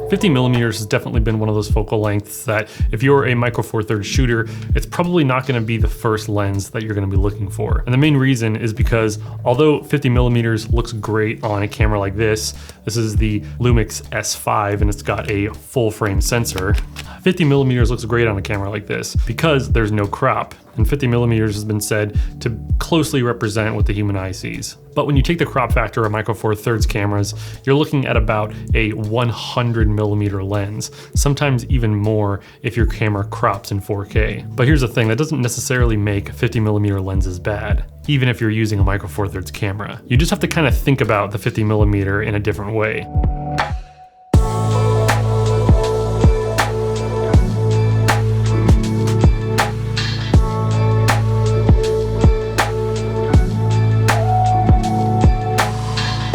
50mm has definitely been one of those focal lengths that if you're a micro four thirds shooter, it's probably not going to be the first lens that you're going to be looking for. And the main reason is because although 50mm looks great on a camera like this is the Lumix S5 and it's got a full frame sensor. 50mm looks great on a camera like this because there's no crop. And 50mm has been said to closely represent what the human eye sees. But when you take the crop factor of micro four thirds cameras, you're looking at about a 100mm lens, sometimes even more if your camera crops in 4K. But here's the thing, that doesn't necessarily make 50mm lenses bad, even if you're using a micro four thirds camera. You just have to kind of think about the 50mm in a different way.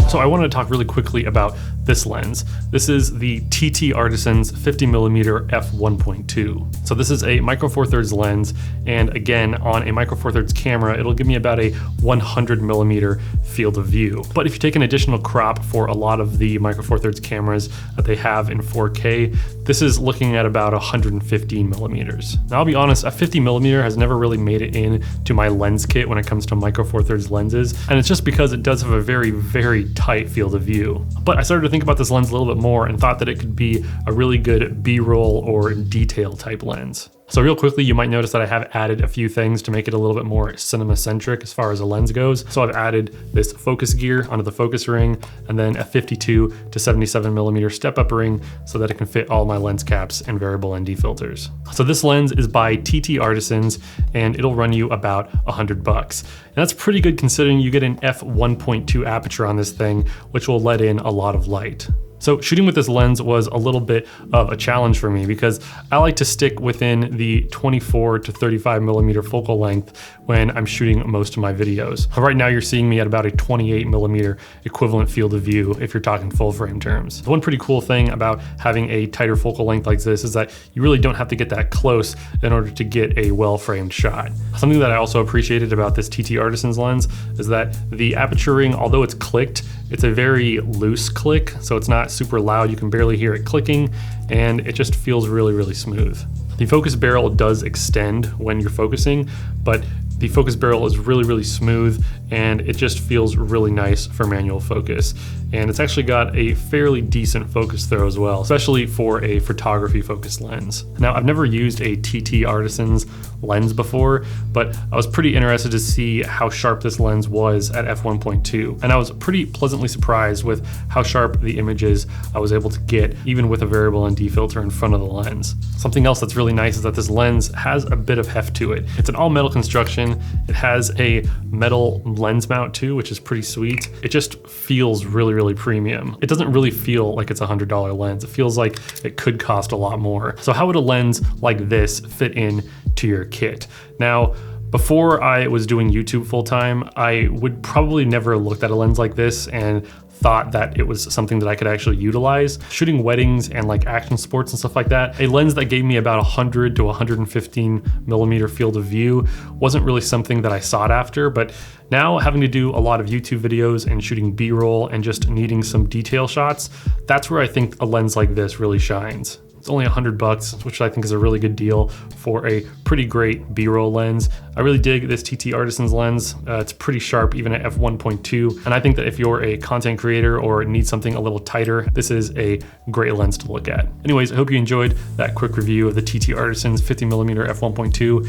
So I wanted to talk really quickly about this lens. This is the TT Artisans 50mm f1.2. So this is a micro four thirds lens, and again, on a micro four thirds camera, it'll give me about a 100mm field of view. But if you take an additional crop for a lot of the micro four thirds cameras that they have in 4K, this is looking at about 115mm. Now I'll be honest, a 50mm has never really made it in to my lens kit when it comes to micro four thirds lenses, and it's just because it does have a very, very tight field of view. But I started to think about this lens a little bit more and thought that it could be a really good B-roll or detail type lens. So real quickly, you might notice that I have added a few things to make it a little bit more cinema-centric as far as a lens goes. So I've added this focus gear onto the focus ring, and then a 52 to 77mm step-up ring so that it can fit all my lens caps and variable ND filters. So this lens is by TT Artisans, and it'll run you about $100. And that's pretty good considering you get an f1.2 aperture on this thing, which will let in a lot of light. So shooting with this lens was a little bit of a challenge for me because I like to stick within the 24 to 35mm focal length when I'm shooting most of my videos. Right now you're seeing me at about a 28mm equivalent field of view if you're talking full frame terms. The one pretty cool thing about having a tighter focal length like this is that you really don't have to get that close in order to get a well-framed shot. Something that I also appreciated about this TT Artisans lens is that the aperture ring, although it's clicked, it's a very loose click, so it's not super loud. You can barely hear it clicking, and it just feels really, really smooth. The focus barrel does extend when you're focusing, but the focus barrel is really, really smooth, and it just feels really nice for manual focus. And it's actually got a fairly decent focus throw as well, especially for a photography focused lens. Now, I've never used a TT Artisans lens before, but I was pretty interested to see how sharp this lens was at f1.2. And I was pretty pleasantly surprised with how sharp the images I was able to get, even with a variable ND filter in front of the lens. Something else that's really nice is that this lens has a bit of heft to it. It's an all metal construction. It has a metal lens mount too, which is pretty sweet. It just feels really, really premium. It doesn't really feel like it's a $100 lens. It feels like it could cost a lot more. So how would a lens like this fit in to your kit? Now, before I was doing YouTube full time, I would probably never looked at a lens like this and thought that it was something that I could actually utilize. Shooting weddings and like action sports and stuff like that, a lens that gave me about 100 to 115mm field of view wasn't really something that I sought after, but now having to do a lot of YouTube videos and shooting B-roll and just needing some detail shots, that's where I think a lens like this really shines. It's only $100, which I think is a really good deal for a pretty great B-roll lens. I really dig this TT Artisans lens. It's pretty sharp even at f1.2. And I think that if you're a content creator or need something a little tighter, this is a great lens to look at. Anyways, I hope you enjoyed that quick review of the TT Artisans 50mm f1.2.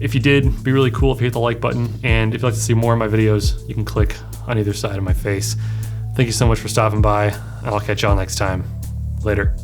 If you did, it'd be really cool if you hit the like button. And if you'd like to see more of my videos, you can click on either side of my face. Thank you so much for stopping by, and I'll catch y'all next time. Later.